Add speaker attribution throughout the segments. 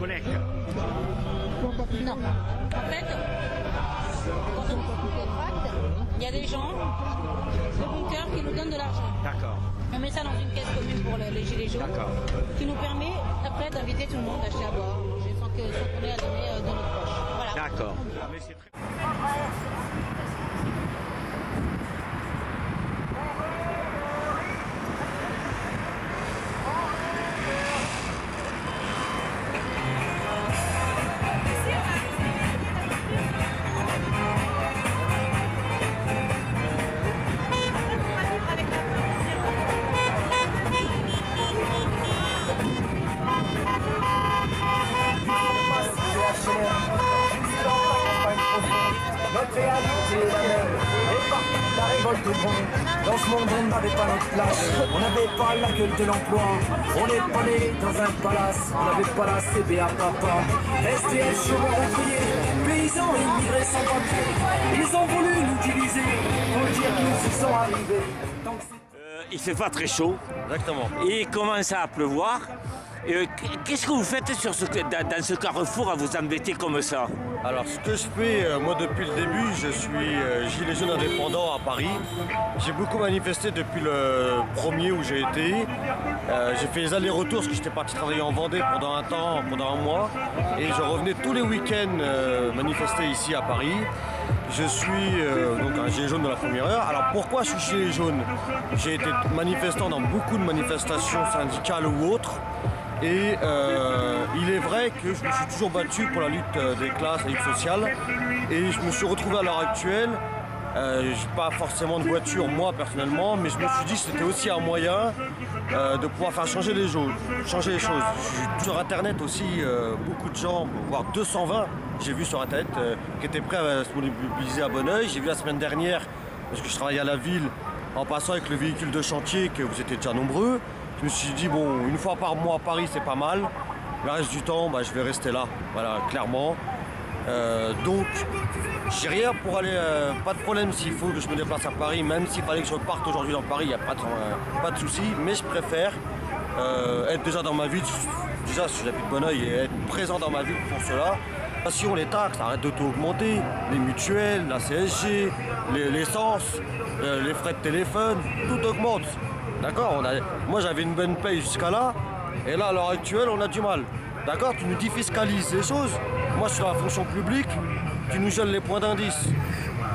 Speaker 1: collecte?
Speaker 2: Non. En fait, quand on fait des tracts, il y a des gens de bon cœur qui nous donnent de l'argent.
Speaker 1: D'accord.
Speaker 2: On met ça dans une caisse commune pour les gilets jaunes,
Speaker 1: D'accord.
Speaker 2: qui nous permet après d'inviter tout le monde à acheter à boire, sans qu'on ait à donner dans notre poche. Voilà.
Speaker 1: D'accord. Mais c'est très...
Speaker 3: Notre réalité est la même, les partis de la révolte est bon. Dans ce monde on n'avait pas notre place, on n'avait pas la gueule de l'emploi. On n'est pas né dans un palace, on n'avait pas la CBA papa. STF, chômeurs ouvriers, paysans et immigrés sans papier. Ils ont voulu nous diviser, pour dire qu'ils y sont arrivés. Donc
Speaker 1: Il fait pas très chaud.
Speaker 4: Exactement.
Speaker 1: Et il commence à pleuvoir. Qu'est-ce que vous faites dans ce carrefour à vous embêter comme ça?
Speaker 4: Alors ce que je fais, moi depuis le début, je suis gilet jaune indépendant à Paris. J'ai beaucoup manifesté depuis le premier où j'ai été. J'ai fait les allers-retours parce que j'étais parti travailler en Vendée pendant un temps, pendant un mois. Et je revenais tous les week-ends manifester ici à Paris. Je suis donc un gilet jaune de la première heure. Alors pourquoi je suis gilet jaune? J'ai été manifestant dans beaucoup de manifestations syndicales ou autres. Et il est vrai que je me suis toujours battu pour la lutte des classes, la lutte sociale. Et je me suis retrouvé à l'heure actuelle, j'ai pas forcément de voiture moi personnellement, mais je me suis dit que c'était aussi un moyen de pouvoir faire changer les choses. Sur internet aussi, beaucoup de gens, voire 220, j'ai vu sur internet, qui étaient prêts à se mobiliser à Bonneuil. J'ai vu la semaine dernière, parce que je travaillais à la ville, en passant avec le véhicule de chantier, que vous étiez déjà nombreux. Je me suis dit, bon, une fois par mois à Paris, c'est pas mal. Le reste du temps, je vais rester là, voilà, clairement. Donc, j'ai rien pour aller, pas de problème s'il faut que je me déplace à Paris, même s'il fallait que je parte aujourd'hui dans Paris, il n'y a pas de souci. Mais je préfère être déjà dans ma ville, déjà si j'habite Bonneuil, et être présent dans ma ville pour cela. Les taxes arrêtent d'auto-augmenter, les mutuelles, la CSG, l'essence, les frais de téléphone, tout augmente. D'accord, moi j'avais une bonne paye jusqu'à là, et là à l'heure actuelle on a du mal. D'accord, tu nous défiscalises les choses. Moi je suis dans la fonction publique, tu nous gèles les points d'indice.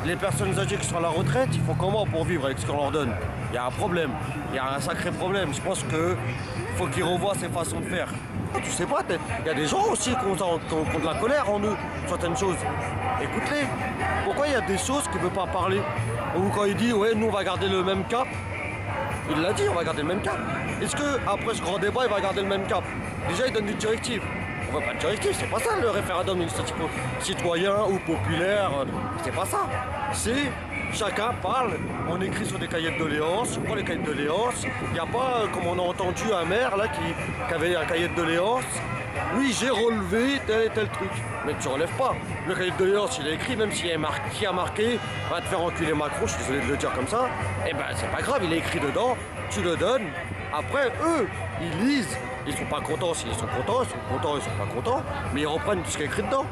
Speaker 4: Les personnes âgées qui sont à la retraite, ils font comment pour vivre avec ce qu'on leur donne? Il y a un problème, il y a un sacré problème. Je pense qu'il faut qu'ils revoient ces façons de faire. Tu sais pas, il y a des gens aussi qui ont de la colère en eux, certaines choses. Écoute-les. Pourquoi il y a des choses qu'ils ne veulent pas parler? Ou quand il dit, ouais, nous on va garder le même cap. Il l'a dit, on va garder le même cap. Est-ce qu'après ce grand débat, il va garder le même cap? Déjà, il donne des directives. On veut pas de directives, c'est pas ça le référendum citoyen ou populaire. C'est pas ça. C'est chacun parle, on écrit sur des cahiers de doléances, je prends les cahiers de doléances. Il n'y a pas, comme on a entendu, un maire là qui avait un cahier de doléances. Oui, j'ai relevé tel et tel truc. Mais tu relèves pas. Le cahier de doléances, il est écrit, même s'il y a marqué, va te faire enculer Macron, je suis désolé de le dire comme ça. Eh ben, c'est pas grave, il est écrit dedans, tu le donnes. Après, eux, ils lisent. Ils sont pas contents s'ils sont contents, ils sont contents, ils sont pas contents. Mais ils reprennent tout ce qui est écrit dedans.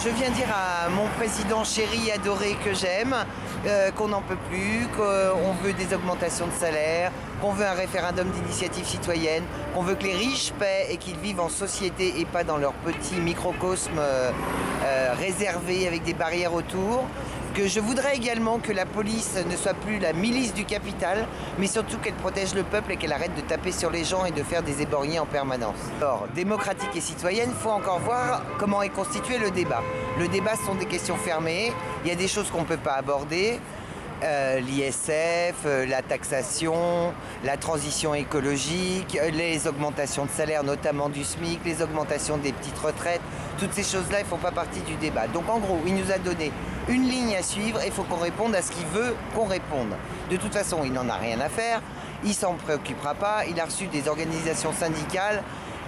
Speaker 5: Je viens dire à mon président chéri, adoré, que j'aime, qu'on n'en peut plus, qu'on veut des augmentations de salaire, qu'on veut un référendum d'initiative citoyenne, qu'on veut que les riches paient et qu'ils vivent en société et pas dans leur petit microcosme réservé avec des barrières autour. Que je voudrais également que la police ne soit plus la milice du capital, mais surtout qu'elle protège le peuple et qu'elle arrête de taper sur les gens et de faire des éborgnés en permanence. Alors, démocratique et citoyenne, il faut encore voir comment est constitué le débat. Le débat, ce sont des questions fermées, il y a des choses qu'on ne peut pas aborder. l'ISF, la taxation, la transition écologique, les augmentations de salaire, notamment du SMIC, les augmentations des petites retraites. Toutes ces choses-là, ils ne font pas partie du débat. Donc en gros, il nous a donné une ligne à suivre et il faut qu'on réponde à ce qu'il veut qu'on réponde. De toute façon, il n'en a rien à faire, il ne s'en préoccupera pas, il a reçu des organisations syndicales,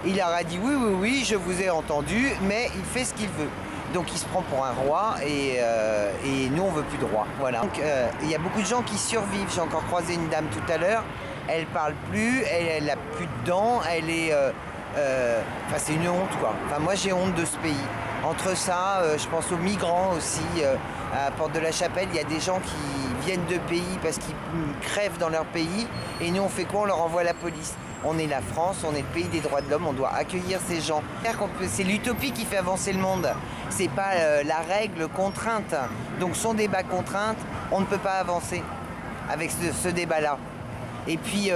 Speaker 5: il leur a dit oui, je vous ai entendu, mais il fait ce qu'il veut. Donc il se prend pour un roi et nous on veut plus de roi. Voilà. Donc il y a beaucoup de gens qui survivent. J'ai encore croisé une dame tout à l'heure. Elle parle plus, elle a plus de dents, elle est. Enfin c'est une honte quoi. Enfin moi j'ai honte de ce pays. Entre ça, je pense aux migrants aussi. À Porte de la Chapelle, il y a des gens qui viennent de pays parce qu'ils crèvent dans leur pays. Et nous on fait quoi? On leur envoie la police. On est la France, on est le pays des droits de l'homme, on doit accueillir ces gens. C'est l'utopie qui fait avancer le monde, c'est pas la règle contrainte. Donc son débat contrainte, on ne peut pas avancer avec ce débat-là. Et puis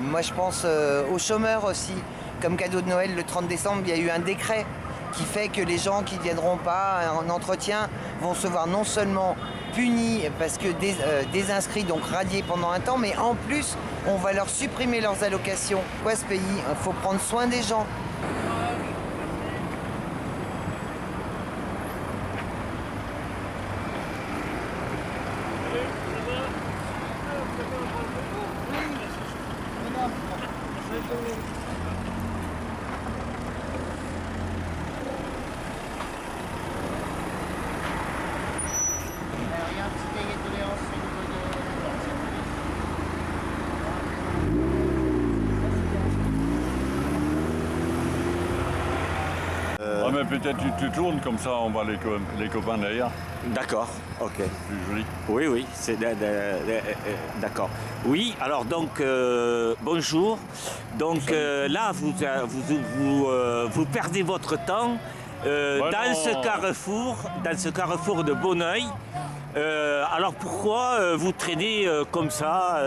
Speaker 5: moi je pense aux chômeurs aussi. Comme cadeau de Noël, le 30 décembre, il y a eu un décret qui fait que les gens qui ne viendront pas en entretien vont se voir non seulement punis parce que désinscrits, donc radiés pendant un temps, mais en plus, on va leur supprimer leurs allocations. Quoi ce pays? Il faut prendre soin des gens.
Speaker 6: Ah mais peut-être tu te tournes comme ça, on voit les copains derrière.
Speaker 1: D'accord, ok.
Speaker 6: Plus joli.
Speaker 1: Oui, c'est d'accord. Oui, alors donc bonjour. Donc là vous perdez votre temps dans ce carrefour de Bonneuil. Alors pourquoi vous traînez comme ça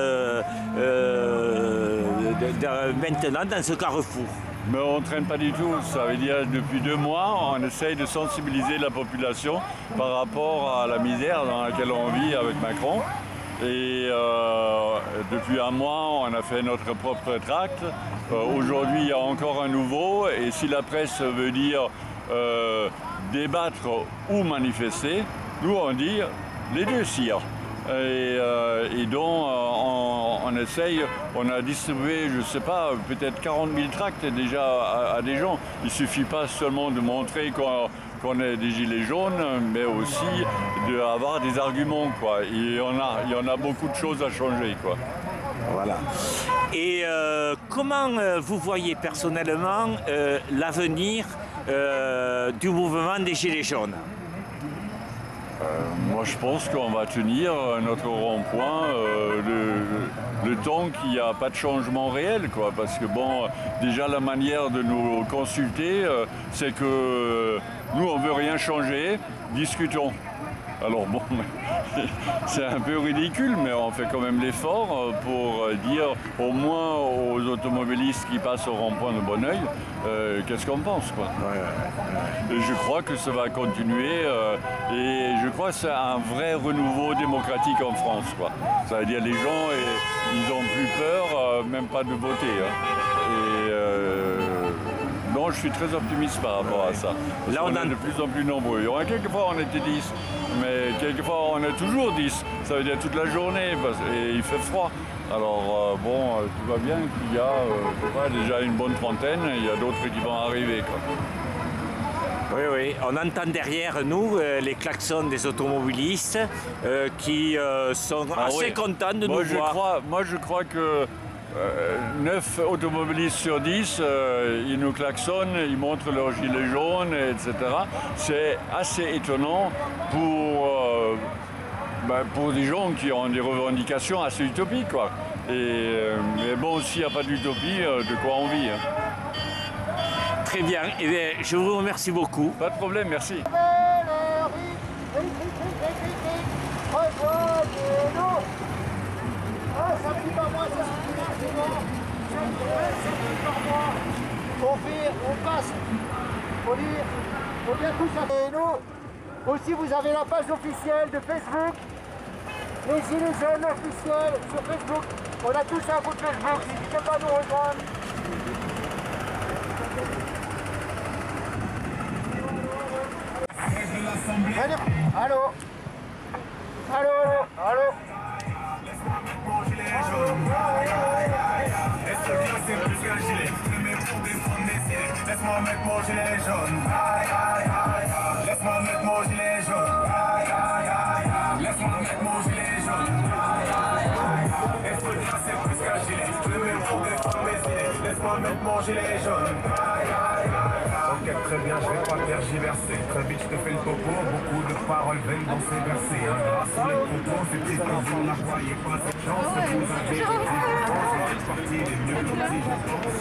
Speaker 1: maintenant dans ce carrefour?
Speaker 6: Mais on ne traîne pas du tout. Ça veut dire depuis 2 mois, on essaye de sensibiliser la population par rapport à la misère dans laquelle on vit avec Macron. Et depuis 1 mois, on a fait notre propre tract. Aujourd'hui, il y a encore un nouveau. Et si la presse veut dire débattre ou manifester, nous on dit les deux, sire. Et donc on essaye, on a distribué, je ne sais pas, peut-être 40 000 tracts déjà à des gens. Il ne suffit pas seulement de montrer qu'on est des gilets jaunes, mais aussi d'avoir des arguments, quoi. Il y en a beaucoup de choses à changer, quoi.
Speaker 1: Voilà. Et comment vous voyez personnellement l'avenir du mouvement des Gilets jaunes?
Speaker 6: Moi je pense qu'on va tenir notre rond-point le temps qu'il n'y a pas de changement réel, quoi. Parce que bon, déjà la manière de nous consulter, c'est que nous on ne veut rien changer, discutons. Alors bon, c'est un peu ridicule, mais on fait quand même l'effort pour dire au moins aux automobilistes qui passent au rond-point de Bonneuil, qu'est-ce qu'on pense, quoi. Et je crois que ça va continuer et je crois que c'est un vrai renouveau démocratique en France, quoi. Ça veut dire les gens, ils n'ont plus peur, même pas de voter. Non, je suis très optimiste par rapport à ça. Là, on est de plus en plus nombreux. Quelquefois, on était 10, mais quelquefois, on est toujours 10. Ça veut dire toute la journée, et il fait froid. Alors, bon, tout va bien qu'il y a déjà une bonne trentaine, et il y a d'autres qui vont arriver, quoi.
Speaker 1: Oui, on entend derrière nous les klaxons des automobilistes qui sont assez contents de nous voir.
Speaker 6: Moi, je crois que 9 automobilistes sur 10, ils nous klaxonnent, ils montrent leur gilet jaune, etc. C'est assez étonnant pour des gens qui ont des revendications assez utopiques, quoi. Mais bon, s'il n'y a pas d'utopie, de quoi on vit, hein.
Speaker 1: Très bien, eh bien, je vous remercie beaucoup.
Speaker 6: Pas de problème, merci.
Speaker 7: On passe, faut lire, faut bien tout ça. Et nous, aussi vous avez la page officielle de Facebook, Les gilets jaunes officiels sur Facebook. On a tous un compte Facebook, n'hésitez pas à nous rejoindre. Allô? Allô? Allô?
Speaker 8: Laisse-moi mettre mon gilet jaune. Laisse-moi mettre mon gilet jaune. Laisse-moi mettre mon gilet jaune. Est-ce que c'est plus qu'un gilet? Je le mets pour défendre mes idées. Laisse-moi mettre mon gilet jaune. Ok, très bien, je vais pas tergiverser. Très vite, je te fais le topo. Beaucoup de paroles vaines dans ces versets. Grâce aux les propos, ces petites choses, vous ne la voyez pas. Cette chance, vous avez été partie des mieux lotis, je pense.